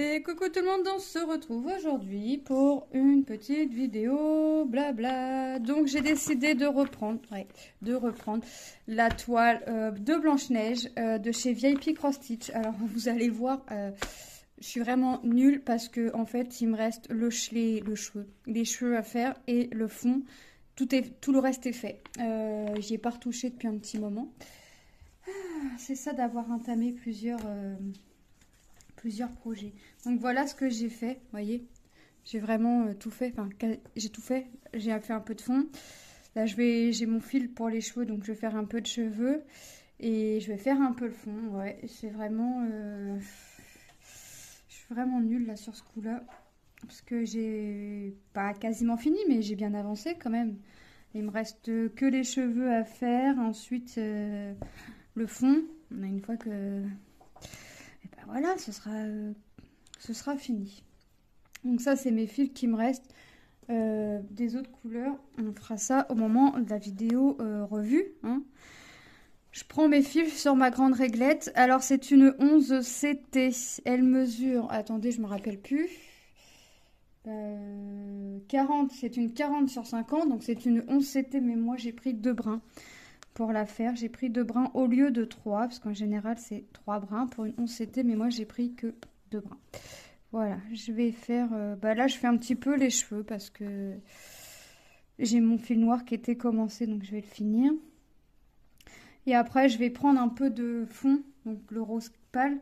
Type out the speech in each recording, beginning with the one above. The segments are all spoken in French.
Et coucou tout le monde, on se retrouve aujourd'hui pour une petite vidéo blabla. Donc j'ai décidé de reprendre, la toile de Blanche-Neige de chez VIP Cross Stitch. Alors vous allez voir, je suis vraiment nulle parce que en fait il me reste les cheveux à faire et le fond. Tout le reste est fait. J'y ai pas retouché depuis un petit moment. C'est ça d'avoir entamé plusieurs projets. Donc voilà ce que j'ai fait, voyez. J'ai vraiment tout fait, enfin j'ai tout fait. J'ai fait un peu de fond. Là j'ai mon fil pour les cheveux, donc je vais faire un peu de cheveux. Et je vais faire un peu le fond, ouais. C'est vraiment... Je suis vraiment nulle là sur ce coup-là. Parce que j'ai pas quasiment fini, mais j'ai bien avancé quand même. Il me reste que les cheveux à faire. Ensuite, le fond. On a une fois que... Et ben voilà, ce sera fini. Donc ça, c'est mes fils qui me restent. Des autres couleurs, on fera ça au moment de la vidéo revue. Hein. Je prends mes fils sur ma grande réglette. Alors, c'est une 11 CT. Elle mesure... Attendez, je me rappelle plus. 40, c'est une 40 sur 50. Donc, c'est une 11 CT. Mais moi, j'ai pris 2 brins pour la faire. J'ai pris 2 brins au lieu de 3. Parce qu'en général, c'est 3 brins pour une 11 CT. Mais moi, j'ai pris que 2 brins. Voilà, je vais faire... là, je fais un petit peu les cheveux parce que j'ai mon fil noir qui était commencé. Donc, je vais le finir. Et après, je vais prendre un peu de fond, donc le rose pâle,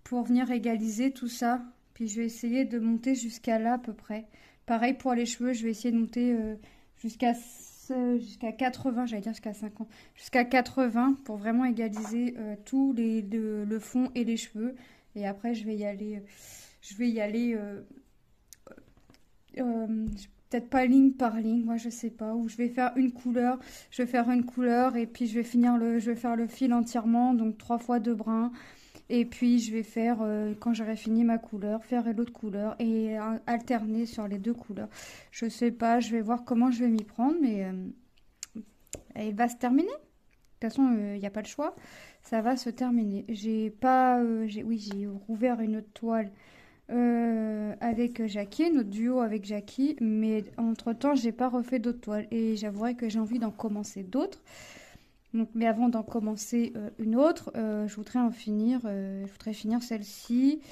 pour venir égaliser tout ça. Puis je vais essayer de monter jusqu'à là à peu près. Pareil pour les cheveux, je vais essayer de monter jusqu'à 80, j'allais dire jusqu'à 50. Jusqu'à 80 pour vraiment égaliser le fond et les cheveux. Et après, je vais y aller... peut-être pas ligne par ligne, moi je sais pas, où je vais faire une couleur, et puis je vais faire le fil entièrement, donc 3 fois 2 brins, et puis je vais faire, quand j'aurai fini ma couleur, faire l'autre couleur, et alterner sur les 2 couleurs. Je sais pas, je vais voir comment je vais m'y prendre, mais il va se terminer. De toute façon, il n'y a pas le choix, ça va se terminer. J'ai rouvert une autre toile avec Jackie, notre duo avec Jackie, mais entre-temps, j'ai pas refait d'autres toiles et j'avouerai que j'ai envie d'en commencer d'autres. Donc, mais avant d'en commencer une autre, je voudrais finir celle-ci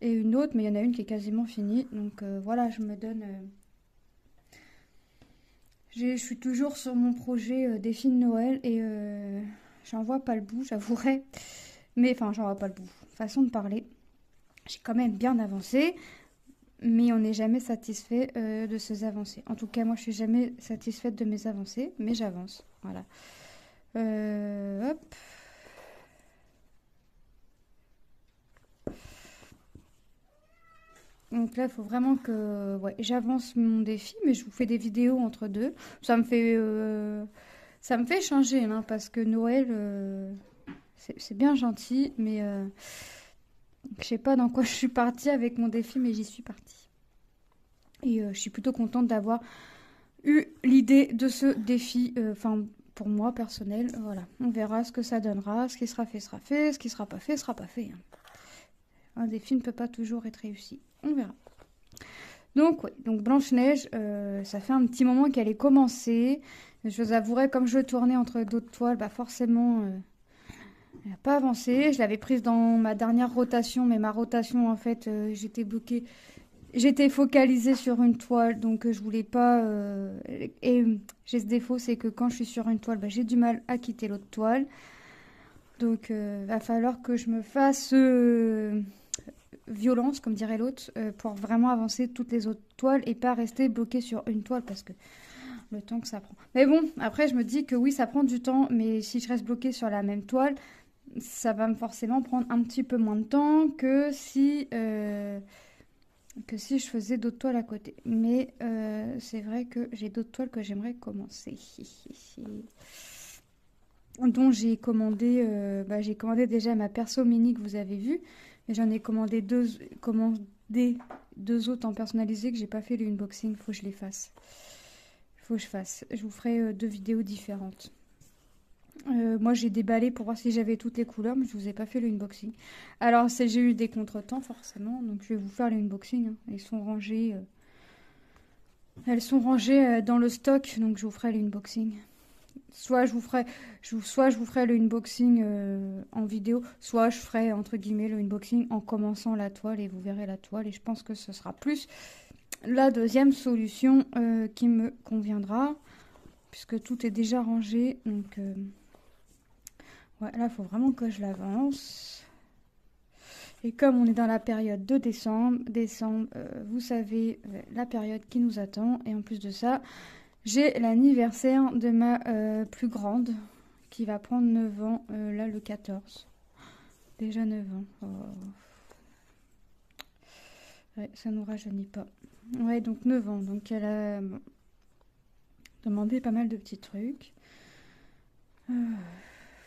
et une autre, mais il y en a une qui est quasiment finie. Donc voilà, je me donne... je suis toujours sur mon projet défi de Noël et j'en vois pas le bout, j'avouerai. Mais enfin, j'en vois pas le bout. Façon de parler. J'ai quand même bien avancé, mais on n'est jamais satisfait de ces avancées. En tout cas, moi, je suis jamais satisfaite de mes avancées, mais j'avance. Voilà. Hop. Donc là, il faut vraiment que j'avance mon défi, mais je vous fais des vidéos entre deux. Ça me fait changer, hein, parce que Noël, c'est bien gentil, mais je sais pas dans quoi je suis partie avec mon défi, mais j'y suis partie. Et je suis plutôt contente d'avoir eu l'idée de ce défi, pour moi personnel, voilà. On verra ce que ça donnera, ce qui sera fait, ce qui sera pas fait, sera pas fait. Hein. Un défi ne peut pas toujours être réussi, on verra. Donc, donc Blanche-Neige, ça fait un petit moment qu'elle est commencée. Je vous avouerai, comme je tournais entre d'autres toiles, forcément, elle n'a pas avancé. Je l'avais prise dans ma dernière rotation, mais ma rotation, en fait, j'étais bloquée. J'étais focalisée sur une toile, donc je voulais pas... et j'ai ce défaut, c'est que quand je suis sur une toile, j'ai du mal à quitter l'autre toile. Donc va falloir que je me fasse violence, comme dirait l'autre, pour vraiment avancer toutes les autres toiles et pas rester bloquée sur une toile, parce que le temps que ça prend. Mais bon, après je me dis que oui, ça prend du temps, mais si je reste bloquée sur la même toile, ça va forcément prendre un petit peu moins de temps que si je faisais d'autres toiles à côté. Mais c'est vrai que j'ai d'autres toiles que j'aimerais commencer. Dont j'ai commandé déjà ma perso mini que vous avez vue. Mais j'en ai commandé deux autres en personnalisé que j'ai pas fait l'unboxing. Faut que je les fasse. Faut que je fasse. Je vous ferai 2 vidéos différentes. Moi, j'ai déballé pour voir si j'avais toutes les couleurs, mais je vous ai pas fait le unboxing. Alors, j'ai eu des contretemps, forcément, donc je vais vous faire le unboxing, hein. Elles sont rangées dans le stock, donc je vous ferai le unboxing. Soit je vous ferai le unboxing en vidéo, soit je ferai, entre guillemets, le unboxing en commençant la toile, et vous verrez la toile, et je pense que ce sera plus la deuxième solution qui me conviendra, puisque tout est déjà rangé, donc... ouais, là, il faut vraiment que je l'avance. Et comme on est dans la période de décembre, vous savez, la période qui nous attend. Et en plus de ça, j'ai l'anniversaire de ma plus grande, qui va prendre 9 ans, là, le 14. Déjà 9 ans. Oh. Ouais, ça nous rajeunit pas. Ouais, donc 9 ans. Donc elle a demandé pas mal de petits trucs.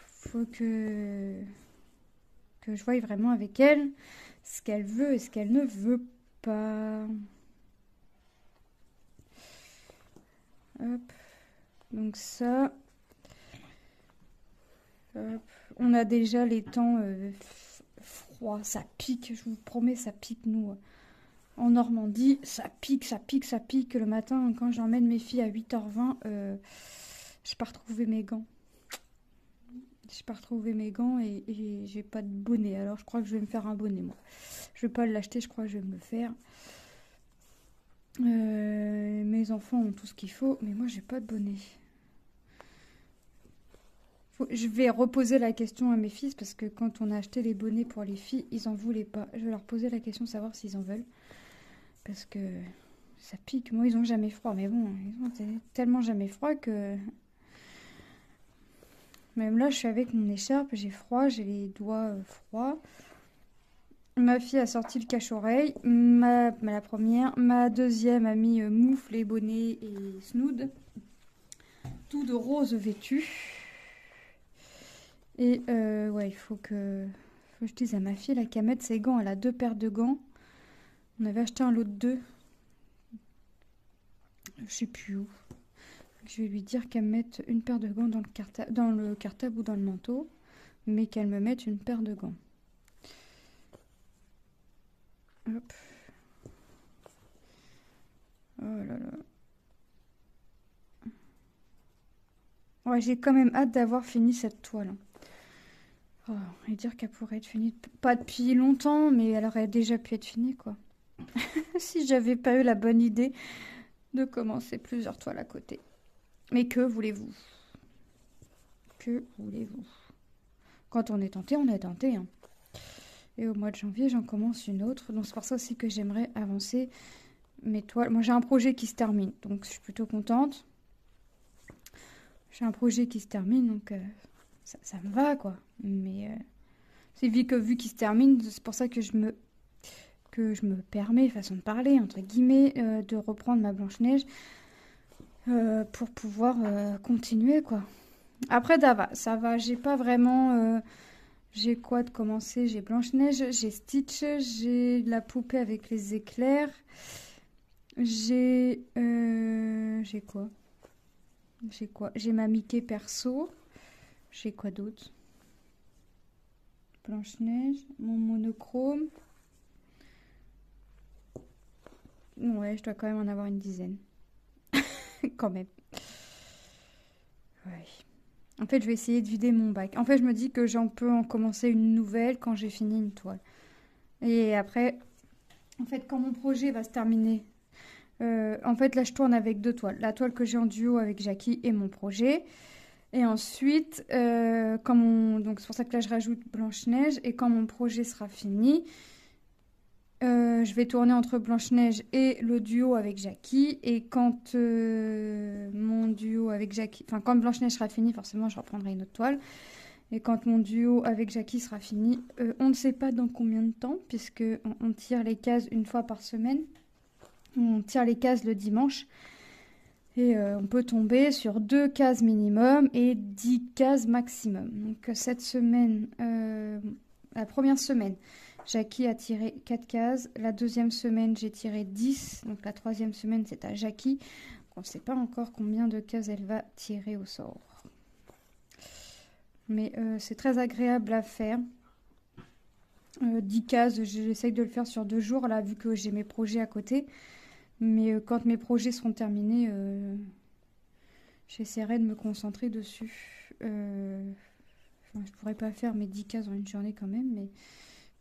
Faut que je voie vraiment avec elle ce qu'elle veut et ce qu'elle ne veut pas. Hop. Donc ça. Hop. On a déjà les temps froids. Ça pique, je vous promets, ça pique nous. En Normandie, ça pique, ça pique, ça pique. Le matin, quand j'emmène mes filles à 8h20, je pars retrouver mes gants. J'ai pas retrouvé mes gants et j'ai pas de bonnet. Alors je crois que je vais me faire un bonnet, moi. Je vais pas l'acheter, je crois que je vais me le faire. Mes enfants ont tout ce qu'il faut, mais moi j'ai pas de bonnet. Je vais reposer la question à mes fils parce que quand on a acheté les bonnets pour les filles, ils en voulaient pas. Je vais leur poser la question de savoir s'ils en veulent. Parce que ça pique. Moi, ils ont jamais froid. Mais bon, ils ont tellement jamais froid que... Même là, je suis avec mon écharpe, j'ai froid, j'ai les doigts froids. Ma fille a sorti le cache-oreille, la première. Ma deuxième a mis moufle et bonnet et snood. Tout de rose vêtu. Et ouais, il faut que je dise à ma fille là, qu'elle mette ses gants. Elle a 2 paires de gants. On avait acheté un lot de 2. Je sais plus où. Je vais lui dire qu'elle me mette une paire de gants dans le cartable ou dans le manteau, mais qu'elle me mette une paire de gants. Hop. Oh là là. Ouais, j'ai quand même hâte d'avoir fini cette toile. Oh, et dire qu'elle pourrait être finie, pas depuis longtemps, mais elle aurait déjà pu être finie, quoi. Si j'avais pas eu la bonne idée de commencer plusieurs toiles à côté. Mais que voulez-vous? Que voulez-vous? Quand on est tenté, on est tenté, hein. Et au mois de janvier, j'en commence une autre. Donc c'est pour ça aussi que j'aimerais avancer mes toiles. Moi, j'ai un projet qui se termine, donc je suis plutôt contente. J'ai un projet qui se termine, donc ça me va, quoi. Mais c'est vu qu'il se termine, c'est pour ça que je me permets, façon de parler, entre guillemets, de reprendre ma Blanche-Neige pour pouvoir continuer, quoi. Après, ça va, j'ai pas vraiment... j'ai quoi de commencer? J'ai Blanche-Neige, j'ai Stitch, j'ai la poupée avec les éclairs. J'ai quoi? J'ai quoi? J'ai ma Mickey perso. J'ai quoi d'autre? Blanche-Neige, mon monochrome. Ouais, je dois quand même en avoir une dizaine. Quand même. Ouais. En fait, je vais essayer de vider mon bac. En fait, je me dis que j'en peux en commencer une nouvelle quand j'ai fini une toile. Et après, en fait, quand mon projet va se terminer, en fait, là, je tourne avec 2 toiles. La toile que j'ai en duo avec Jackie et mon projet. Et ensuite, donc c'est pour ça que là, je rajoute Blanche-Neige. Et quand mon projet sera fini, je vais tourner entre Blanche-Neige et le duo avec Jackie. Et quand mon duo avec Jackie... Enfin, quand Blanche-Neige sera fini, forcément, je reprendrai une autre toile. Et quand mon duo avec Jackie sera fini, on ne sait pas dans combien de temps, puisque on tire les cases une fois par semaine. On tire les cases le dimanche. Et on peut tomber sur 2 cases minimum et 10 cases maximum. Donc cette semaine, la première semaine, Jackie a tiré 4 cases. La deuxième semaine, j'ai tiré 10. Donc la troisième semaine, c'est à Jackie. On ne sait pas encore combien de cases elle va tirer au sort. Mais c'est très agréable à faire. 10 cases, j'essaye de le faire sur 2 jours, là, vu que j'ai mes projets à côté. Mais quand mes projets seront terminés, j'essaierai de me concentrer dessus. Enfin, je pourrais pas faire mes 10 cases en une journée quand même, mais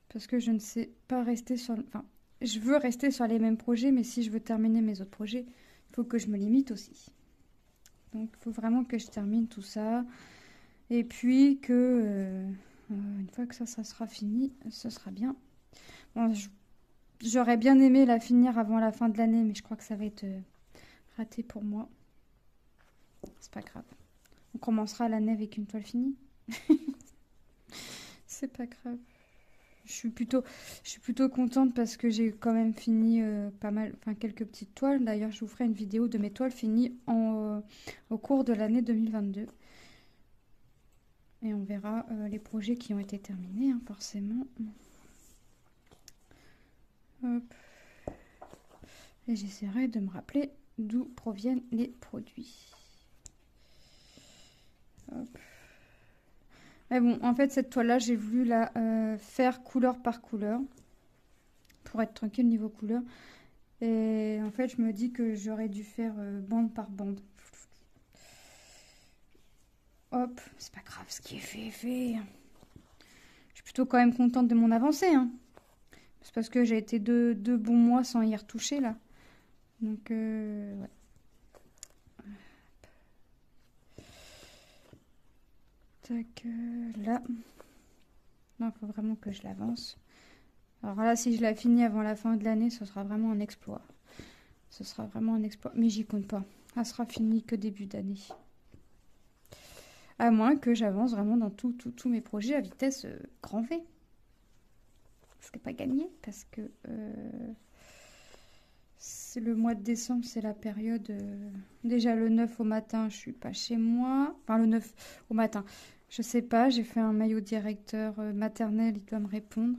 parce que je ne sais pas rester sur... Enfin, je veux rester sur les mêmes projets, mais si je veux terminer mes autres projets, il faut que je me limite aussi. Donc, il faut vraiment que je termine tout ça. Et puis que, une fois que ça sera fini, ce sera bien. Bon, j'aurais bien aimé la finir avant la fin de l'année, mais je crois que ça va être raté pour moi. C'est pas grave. On commencera l'année avec une toile finie. C'est pas grave. Je suis plutôt contente parce que j'ai quand même fini pas mal, enfin quelques petites toiles. D'ailleurs, je vous ferai une vidéo de mes toiles finies au cours de l'année 2022. Et on verra les projets qui ont été terminés, hein, forcément. Hop. Et j'essaierai de me rappeler d'où proviennent les produits. Hop. Mais bon, en fait, cette toile-là, j'ai voulu la faire couleur par couleur pour être tranquille niveau couleur. Et en fait, je me dis que j'aurais dû faire bande par bande. Hop, c'est pas grave, ce qui est fait est fait. Je suis plutôt quand même contente de mon avancée, hein. C'est parce que j'ai été deux bons mois sans y retoucher, là. Donc, ouais. Tac, là. Non, il faut vraiment que je l'avance. Alors là, si je la finis avant la fin de l'année, ce sera vraiment un exploit. Ce sera vraiment un exploit. Mais j'y compte pas. Elle sera finie que début d'année. À moins que j'avance vraiment dans tous mes projets à vitesse grand V. Ce n'est pas gagné parce que c'est le mois de décembre, c'est la période... déjà le 9 au matin, je suis pas chez moi. Enfin, le 9 au matin, je sais pas. J'ai fait un mail au directeur maternel, il doit me répondre.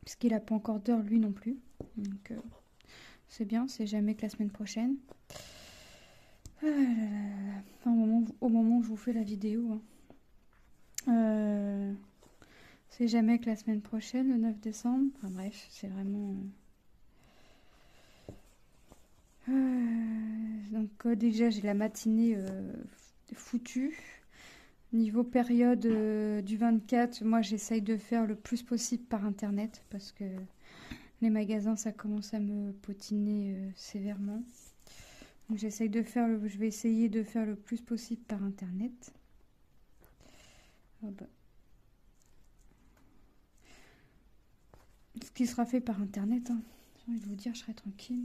Puisqu'il n'a pas encore d'heure, lui non plus. Donc, c'est bien, c'est jamais que la semaine prochaine. Enfin, au moment où je vous fais la vidéo. Hein. C'est jamais que la semaine prochaine, le 9 décembre. Enfin bref, c'est vraiment... donc déjà, j'ai la matinée foutue. Niveau période du 24, moi j'essaye de faire le plus possible par internet. Parce que les magasins, ça commence à me potiner sévèrement. Donc je vais essayer de faire le plus possible par internet. Oh bah. Ce qui sera fait par internet, hein. J'ai envie de vous dire, je serai tranquille.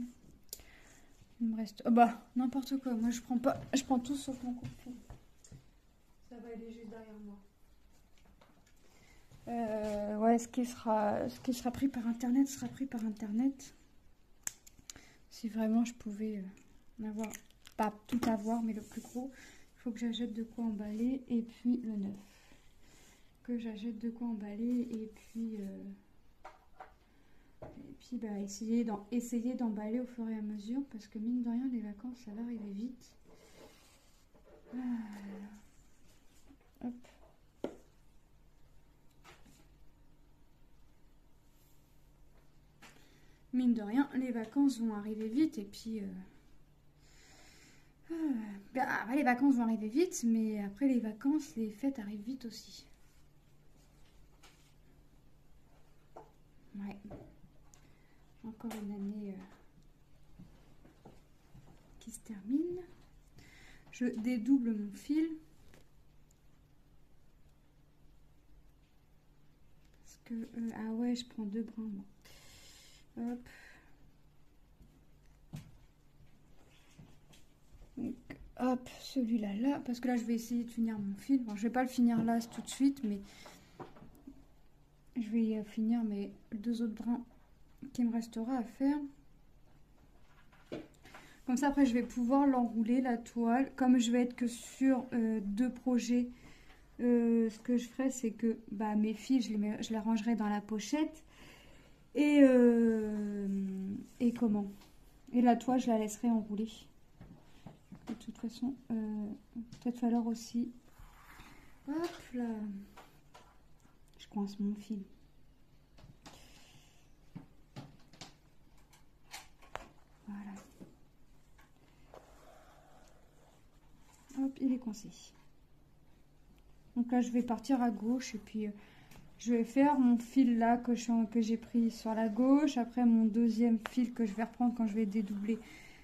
Il me reste... Oh bah, n'importe quoi. Moi, je prends tout sauf mon coup de fil. Ça va aller juste derrière moi. Ouais, ce qui sera pris par internet sera pris par internet. Si vraiment je pouvais en avoir, pas tout avoir, mais le plus gros, il faut que j'achète de quoi emballer. Et puis le 9. Que j'achète de quoi emballer. Et puis bah, essayer d'emballer au fur et à mesure. Parce que mine de rien, les vacances, ça va arriver vite. Hop. Mine de rien, les vacances vont arriver vite. Et puis... les vacances vont arriver vite, mais après les vacances, les fêtes arrivent vite aussi. Ouais. Encore une année qui se termine. Je dédouble mon fil. Parce que... ah ouais, je prends 2 brins, moi. Hop. Donc, hop, celui-là, là. Parce que là, je vais essayer de finir mon fil. Bon, je vais pas le finir là tout de suite, mais... je vais finir mes 2 autres brins qui me restera à faire. Comme ça, après, je vais pouvoir l'enrouler, la toile. Comme je vais être que sur 2 projets, ce que je ferai, c'est que mes fils, je les rangerai dans la pochette. Et comment? Et la toile, je la laisserai enrouler. De toute façon, peut-être falloir aussi Hop là. Je coince mon fil. Voilà. Hop, il est coincé. Donc là, je vais partir à gauche et puis je vais faire mon fil là que j'ai pris sur la gauche. Après, mon deuxième fil que je vais reprendre quand je vais dédoubler,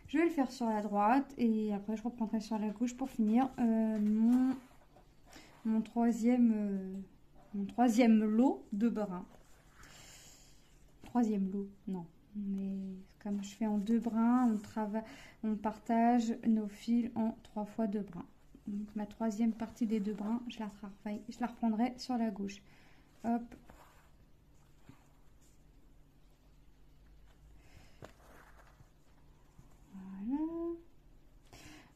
je vais le faire sur la droite. Et après, je reprendrai sur la gauche pour finir mon troisième lot de brins. Troisième lot, non. Mais comme je fais en 2 brins, on partage nos fils en 3 fois 2 brins. Donc ma troisième partie des 2 brins, je la reprendrai sur la gauche. Hop. Voilà.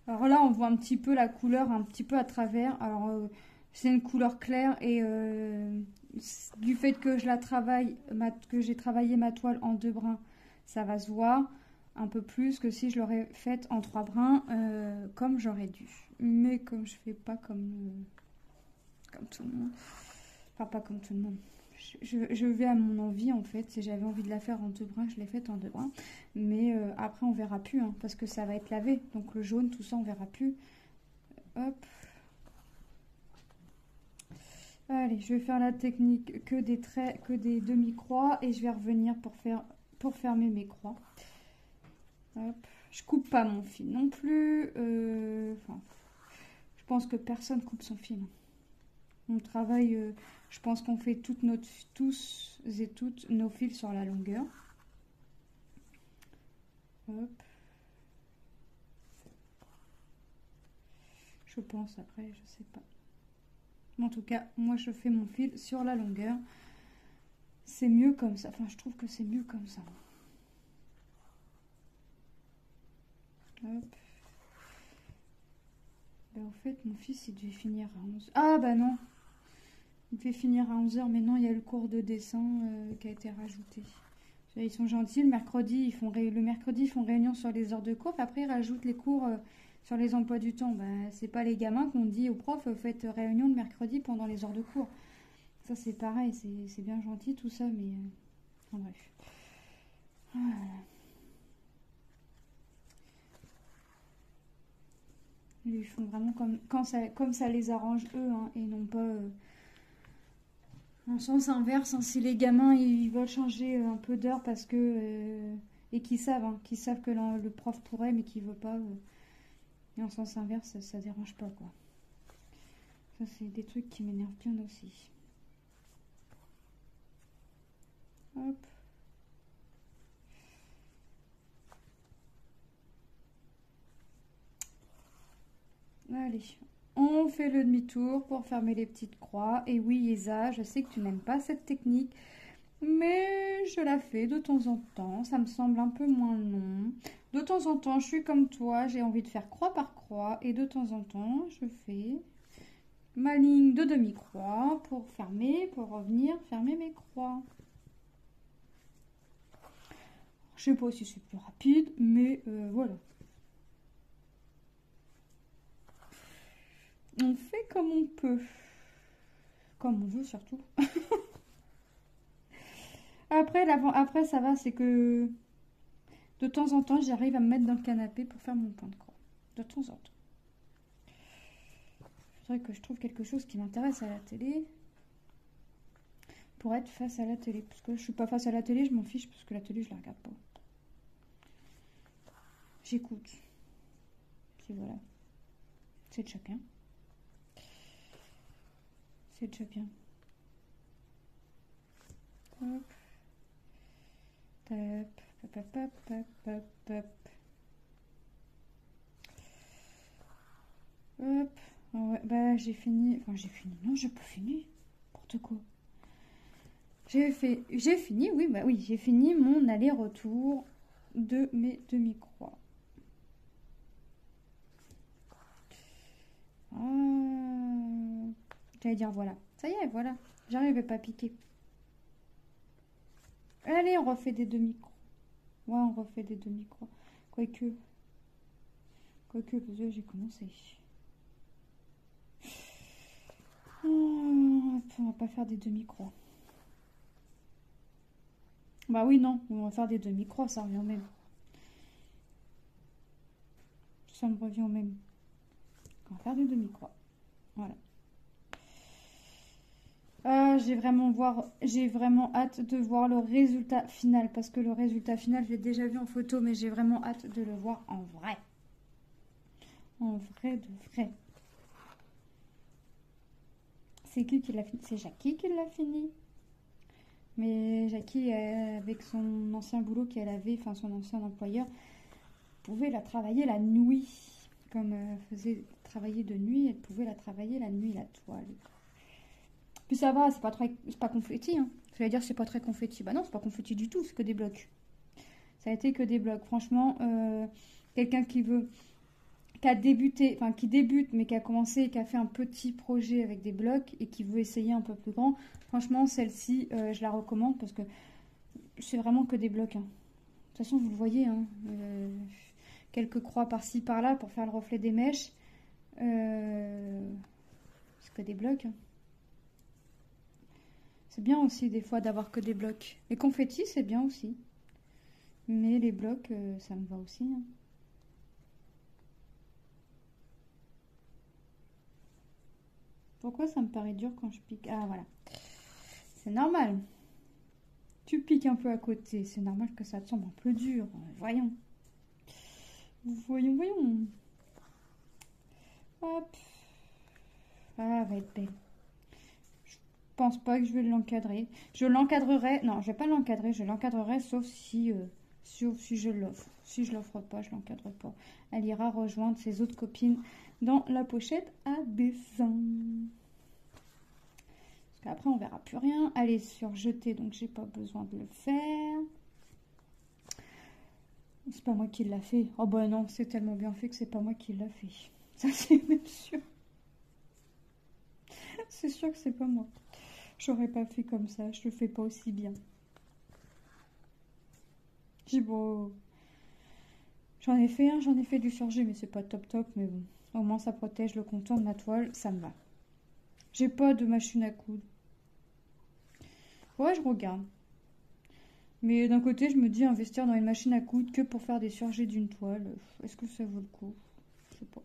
Alors là, on voit un petit peu la couleur, un petit peu à travers. Alors, c'est une couleur claire et du fait que je la travaille, que j'ai travaillé ma toile en 2 brins, ça va se voir un peu plus que si je l'aurais faite en 3 brins, comme j'aurais dû. Mais comme je fais pas comme tout le monde, enfin pas comme tout le monde. Je vais à mon envie en fait. Si j'avais envie de la faire en 2 brins, je l'ai faite en 2 brins. Mais après on verra plus hein, parce que ça va être lavé. Donc le jaune, tout ça on verra plus. Hop. Allez, je vais faire la technique que des traits, que des demi-croix et je vais revenir pour fermer mes croix. Hop. Je coupe pas mon fil non plus. Enfin, je pense que personne coupe son fil. On travaille, je pense qu'on fait tous et toutes nos fils sur la longueur. Hop. Je pense après, je sais pas. En tout cas, moi je fais mon fil sur la longueur. C'est mieux comme ça. Enfin, je trouve que c'est mieux comme ça. Hop. Ben, en fait, mon fils, il devait finir à 11h. Ah, bah non. Il devait finir à 11h, mais non, il y a le cours de dessin qui a été rajouté. Ils sont gentils. Le mercredi, ils font réunion sur les heures de cours. Après, ils rajoutent les cours sur les emplois du temps. Ben, c'est pas les gamins qu'on dit aux profs, faites réunion le mercredi pendant les heures de cours. Ça, c'est pareil. C'est bien gentil, tout ça, mais... en bref. Voilà. Ils font vraiment comme ça les arrange eux, hein, et non pas en sens inverse. Hein, si les gamins ils veulent changer un peu d'heure parce que et qu'ils savent, hein, que le prof pourrait mais qu'il veut pas, et en sens inverse ça dérange pas quoi. Ça c'est des trucs qui m'énervent bien aussi. Hop. Allez, on fait le demi-tour pour fermer les petites croix. Et oui, Isa, je sais que tu n'aimes pas cette technique, mais je la fais de temps en temps. Ça me semble un peu moins long. De temps en temps, je suis comme toi, j'ai envie de faire croix par croix. Et de temps en temps, je fais ma ligne de demi-croix pour revenir fermer mes croix. Je sais pas si c'est plus rapide, mais voilà. On fait comme on peut. Comme on veut surtout. Après ça va, c'est que de temps en temps, j'arrive à me mettre dans le canapé pour faire mon point de croix. De temps en temps. Il faudrait que je trouve quelque chose qui m'intéresse à la télé. Pour être face à la télé. Parce que je suis pas face à la télé, je m'en fiche parce que la télé, je la regarde pas. J'écoute. Puis voilà. C'est déjà bien. C'est déjà bien. Hop. Hop. Hop, hop, hop, hop, hop, hop. Hop. Ouais, bah j'ai fini. Enfin j'ai fini. Non, j'ai pas fini. N'importe quoi. J'ai fini, oui, bah oui, j'ai fini mon aller-retour de mes demi-croix. J'allais dire voilà. Ça y est, voilà. J'arrive pas à piquer. Allez, on refait des demi-croix. Ouais, on refait des demi-croix. Quoique, parce que j'ai commencé. Oh, on va pas faire des demi-croix. Bah oui, non, on va faire des demi-croix, ça revient au même. Ça me revient au même. On va faire des demi-croix. Voilà. Ah, j'ai vraiment hâte de voir le résultat final. Parce que le résultat final, je l'ai déjà vu en photo, mais j'ai vraiment hâte de le voir en vrai. En vrai de vrai. C'est qui l'a fini? C'est Jackie qui l'a fini. Mais Jackie, avec son ancien boulot qu'elle avait, enfin son ancien employeur, pouvait la travailler la nuit. Comme elle faisait travailler de nuit, elle pouvait la travailler la nuit, la toile. Puis ça va, c'est pas confetti. Hein. J'allais dire c'est pas très confetti. Bah non, c'est pas confetti du tout, c'est que des blocs. Ça a été que des blocs. Franchement, quelqu'un qui a débuté, enfin qui débute, mais qui a commencé et qui a fait un petit projet avec des blocs et qui veut essayer un peu plus grand, franchement, celle-ci, je la recommande parce que c'est vraiment que des blocs. Hein. De toute façon, vous le voyez, hein, quelques croix par-ci, par-là pour faire le reflet des mèches. C'est que des blocs. Hein. C'est bien aussi des fois d'avoir que des blocs. Les confettis, c'est bien aussi. Mais les blocs, ça me va aussi. Hein. Pourquoi ça me paraît dur quand je pique? Ah, voilà. C'est normal. Tu piques un peu à côté. C'est normal que ça te semble un peu dur. Voyons. Voyons, voyons. Hop. Ah, elle va être belle. Je pense pas que je vais l'encadrer. Je l'encadrerai. Non, je vais pas l'encadrer. Je l'encadrerai sauf si je l'offre. Si je l'offre pas, je l'encadre pas. Elle ira rejoindre ses autres copines dans la pochette à dessin. Parce qu'après, on verra plus rien. Elle est surjetée, donc j'ai pas besoin de le faire. C'est pas moi qui l'a fait. Oh bah non, c'est tellement bien fait que c'est pas moi qui l'a fait. Ça, c'est même sûr. C'est sûr que c'est pas moi. J'aurais pas fait comme ça. Je le fais pas aussi bien. J'ai beau... J'en ai fait du surjet, mais c'est pas top top. Mais bon, au moins ça protège le contour de ma toile, ça me va. J'ai pas de machine à coudre. Ouais, je regarde. Mais d'un côté, je me dis investir dans une machine à coudre que pour faire des surjets d'une toile. Est-ce que ça vaut le coup? Je sais pas.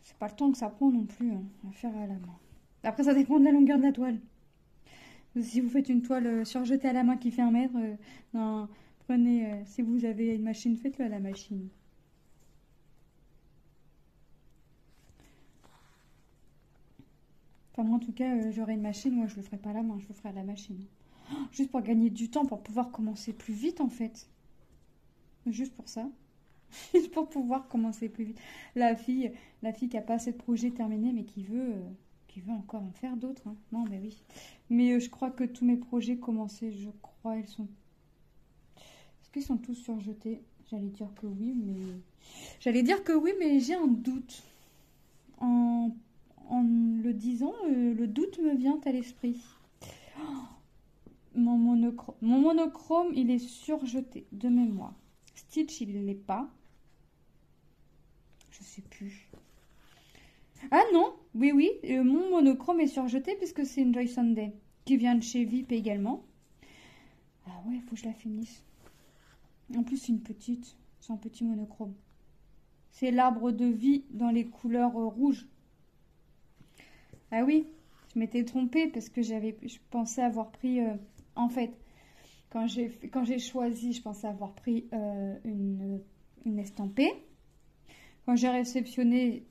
C'est pas le temps que ça prend non plus hein, à faire à la main. Après, ça dépend de la longueur de la toile. Si vous faites une toile surjetée à la main qui fait 1 mètre, non, prenez, si vous avez une machine, faites-le à la machine. Enfin, moi, en tout cas, j'aurai une machine, moi, je le ferai pas à la main, je le ferai à la machine. Oh, juste pour gagner du temps, pour pouvoir commencer plus vite, en fait. Juste pour ça. Juste pour pouvoir commencer plus vite. La fille qui n'a pas assez de projets terminés, mais qui veut encore en faire d'autres. Hein. Non, mais oui. Mais je crois que tous mes projets commencés, je crois, ils sont... Est-ce qu'ils sont tous surjetés? J'allais dire que oui, mais... j'ai un doute. En le disant, le doute me vient à l'esprit. Mon monochrome, il est surjeté de mémoire. Stitch, il ne l'est pas. Je sais plus. Ah non, oui, mon monochrome est surjeté puisque c'est une Joy Sunday qui vient de chez VIP également. Ah ouais, il faut que je la finisse. En plus, c'est une petite. C'est un petit monochrome. C'est l'arbre de vie dans les couleurs rouges. Ah oui, je m'étais trompée parce que je pensais avoir pris... en fait, quand j'ai choisi, je pensais avoir pris une estampée. Quand j'ai réceptionné,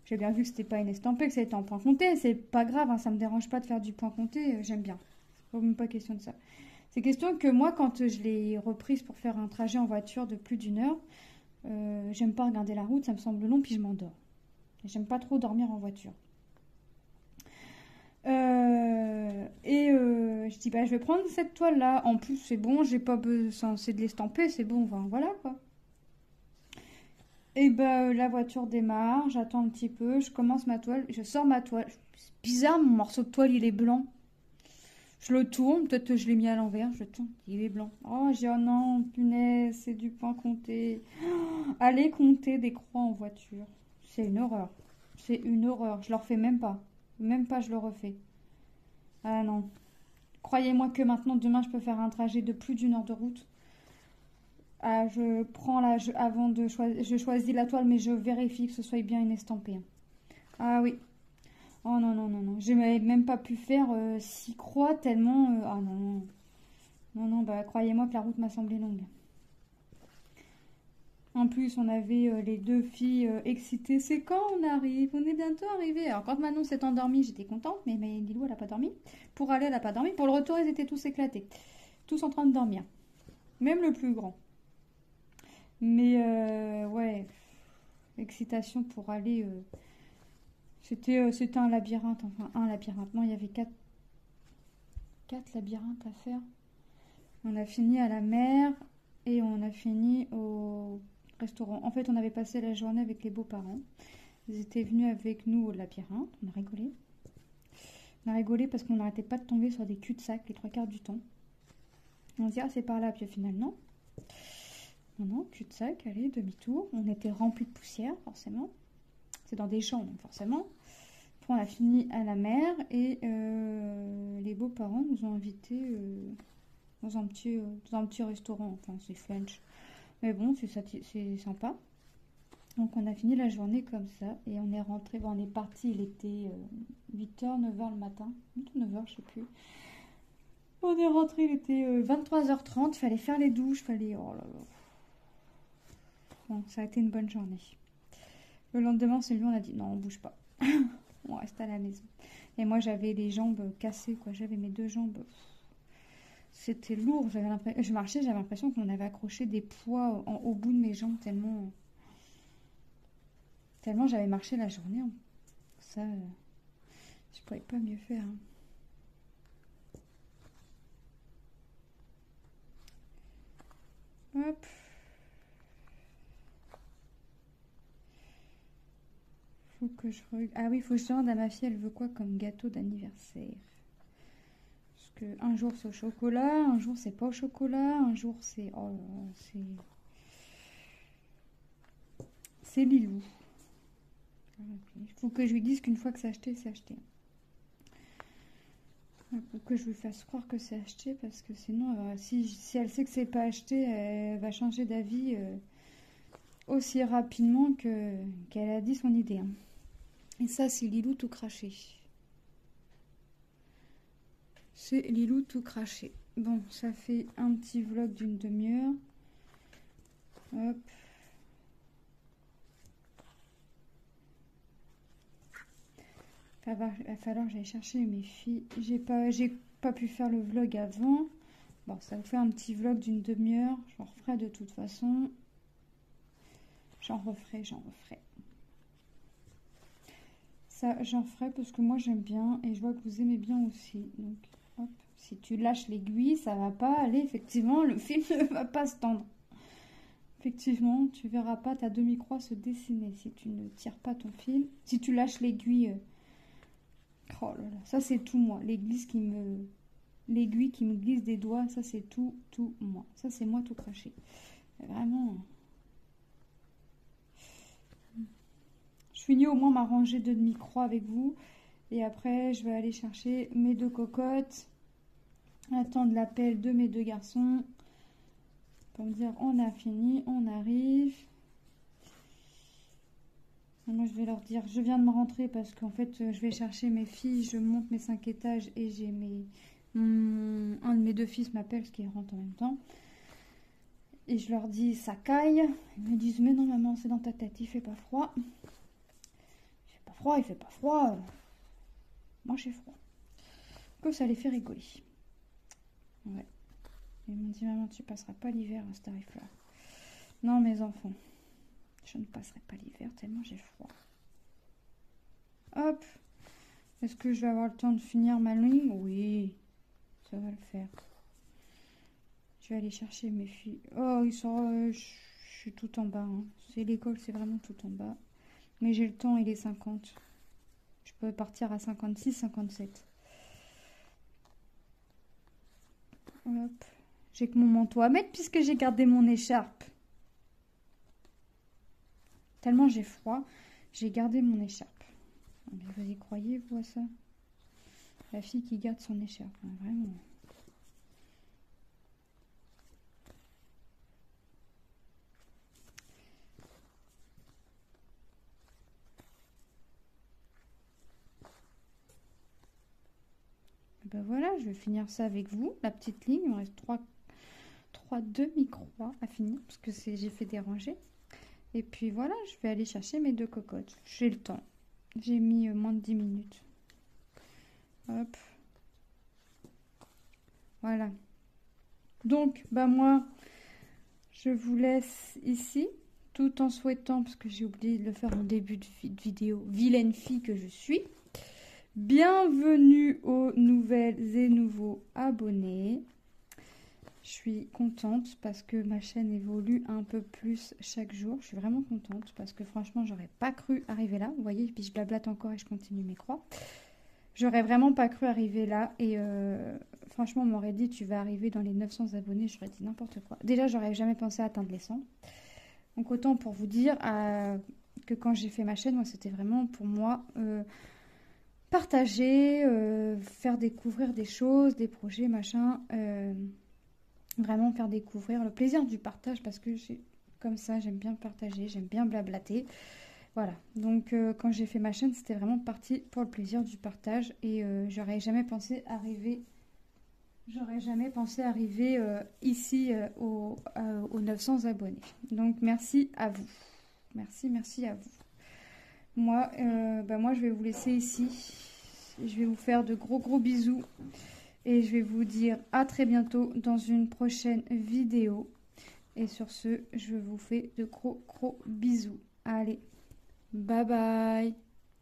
j'ai bien vu que c'était pas une estampée, que c'était en point compté. C'est pas grave, hein, ça me dérange pas de faire du point compté, j'aime bien. C'est même pas question de ça. C'est question que moi, quand je l'ai reprise pour faire un trajet en voiture de plus d'1 heure, j'aime pas regarder la route, ça me semble long, puis je m'endors. J'aime pas trop dormir en voiture. Je dis, bah, je vais prendre cette toile-là. En plus, c'est bon, j'ai pas besoin, c'est de l'estamper, c'est bon, enfin, voilà quoi. Et ben la voiture démarre, j'attends un petit peu, je commence ma toile, je sors ma toile. C'est bizarre, mon morceau de toile, il est blanc. Je le tourne, peut-être que je l'ai mis à l'envers, je le tourne, il est blanc. Oh, j'ai oh non, punaise, c'est du point compté. Allez compter des croix en voiture, c'est une horreur. C'est une horreur. Je leur fais même pas. Même pas, je le refais. Ah non. Croyez-moi que maintenant, demain, je peux faire un trajet de plus d'1 heure de route. Ah, je prends la, avant de choisir, je choisis la toile, mais je vérifie que ce soit bien une estampée, hein. Ah oui. Oh non, non, non, non. Je n'avais même pas pu faire 6 croix tellement... ah non, non. Non, non, bah croyez-moi que la route m'a semblé longue. En plus, on avait les deux filles excitées. C'est quand on arrive? On est bientôt arrivé. Alors, quand Manon s'est endormie, j'étais contente, mais Lilou, elle n'a pas dormi. Pour aller, elle n'a pas dormi. Pour le retour, ils étaient tous éclatés. Tous en train de dormir. Même le plus grand. Mais, ouais, excitation pour aller... c'était un labyrinthe, enfin, un labyrinthe. Non, il y avait quatre labyrinthes à faire. On a fini à la mer et on a fini au restaurant. En fait, on avait passé la journée avec les beaux-parents. Ils étaient venus avec nous au labyrinthe. On a rigolé. On a rigolé parce qu'on n'arrêtait pas de tomber sur des cul-de-sac les 3 quarts du temps. On se dit, ah, c'est par là. Puis au final, non. Non, non, cul-de-sac, allez, demi-tour. On était remplis de poussière, forcément. C'est dans des champs, donc forcément. Après, on a fini à la mer et les beaux-parents nous ont invités... dans un petit restaurant, enfin c'est French. Mais bon, c'est sympa. Donc on a fini la journée comme ça et on est rentré, on est parti, il était 8h, 9h le matin, 8 ou 9h, je sais plus. On est rentré, il était 23h30, fallait faire les douches, fallait... Oh là là. Bon, ça a été une bonne journée. Le lendemain, c'est lui, on a dit non, on bouge pas. On reste à la maison. Et moi, j'avais les jambes cassées, quoi. J'avais mes 2 jambes... C'était lourd, je marchais, j'avais l'impression qu'on avait accroché des poids au bout de mes jambes tellement j'avais marché la journée, hein. Ça, je pourrais pas mieux faire, hein. Hop. Faut que je regarde. Ah oui, faut que je demande à ma fille, elle veut quoi comme gâteau d'anniversaire. Parce que un jour c'est au chocolat, un jour c'est pas au chocolat, un jour c'est... Oh, c'est Lilou. Il faut que je lui dise qu'une fois que c'est acheté, c'est acheté. Il faut que je lui fasse croire que c'est acheté, parce que sinon, si elle sait que c'est pas acheté, elle va changer d'avis aussi rapidement qu'elle a dit son idée, hein. Et ça, c'est Lilou tout craché. C'est Lilou tout craché. Bon, ça fait un petit vlog d'une demi-heure. Hop. Il va falloir que j'aille chercher mes filles. J'ai pas pu faire le vlog avant. Bon, ça vous fait un petit vlog d'une demi-heure. Je m'en referai de toute façon. J'en referai. Ça, j'en ferai parce que moi j'aime bien et je vois que vous aimez bien aussi. Donc, hop. Si tu lâches l'aiguille, ça va pas aller. Effectivement, le film ne va pas se tendre. Effectivement, tu verras pas ta demi-croix se dessiner si tu ne tires pas ton fil. Si tu lâches l'aiguille... Oh là là, ça c'est tout moi. L'aiguille qui me glisse des doigts, ça c'est tout moi. Ça c'est moi tout craché. Vraiment. Je finis au moins ma rangée de demi-croix avec vous. Et après, je vais aller chercher mes 2 cocottes. Attendre l'appel de mes 2 garçons. Pour me dire, on a fini, on arrive. Moi, je vais leur dire, je viens de me rentrer parce qu'en fait, je vais chercher mes filles, je monte mes 5 étages et j'ai un de mes 2 fils m'appelle parce qu'ils rentrent en même temps. Et je leur dis, ça caille. Ils me disent, mais non, maman, c'est dans ta tête, il fait pas froid. Il fait pas froid, il fait pas froid. Moi, j'ai froid. Que ça les fait rigoler. Ouais. Ils m'ont dit, maman, tu passeras pas l'hiver à ce tarif-là. Non, mes enfants. Je ne passerai pas l'hiver tellement j'ai froid. Hop. Est-ce que je vais avoir le temps de finir ma ligne? Oui. Ça va le faire. Je vais aller chercher mes filles. Oh, ils sont... je suis tout en bas, hein. C'est l'école, c'est vraiment tout en bas. Mais j'ai le temps, il est 50. Je peux partir à 56, 57. Hop. J'ai que mon manteau à mettre puisque j'ai gardé mon écharpe. Tellement j'ai froid, j'ai gardé mon écharpe. Mais vous y croyez, vous, à ça? La fille qui garde son écharpe, hein, vraiment. Ben voilà, je vais finir ça avec vous. La petite ligne, il me reste 3 demi-croix à finir parce que j'ai fait des rangées. Et puis voilà, je vais aller chercher mes 2 cocottes. J'ai le temps. J'ai mis moins de 10 minutes. Hop. Voilà. Donc, bah moi, je vous laisse ici, tout en souhaitant, parce que j'ai oublié de le faire en début de vidéo, vilaine fille que je suis. Bienvenue aux nouvelles et nouveaux abonnés. Je suis contente parce que ma chaîne évolue un peu plus chaque jour. Je suis vraiment contente parce que franchement, j'aurais pas cru arriver là. Vous voyez, puis je blablate encore et je continue mes croix. J'aurais vraiment pas cru arriver là. Et franchement, on m'aurait dit, tu vas arriver dans les 900 abonnés. J'aurais dit n'importe quoi. Déjà, j'aurais jamais pensé atteindre les 100. Donc autant pour vous dire que quand j'ai fait ma chaîne, moi, c'était vraiment pour moi partager, faire découvrir des choses, des projets, machin. Vraiment faire découvrir le plaisir du partage parce que comme ça, j'aime bien partager, j'aime bien blablater. Voilà, donc quand j'ai fait ma chaîne, c'était vraiment parti pour le plaisir du partage et j'aurais jamais pensé arriver ici aux 900 abonnés. Donc merci à vous. Merci à vous. Moi, moi, je vais vous laisser ici. Je vais vous faire de gros bisous. Et je vais vous dire à très bientôt dans une prochaine vidéo. Et sur ce, je vous fais de gros bisous. Allez, bye bye.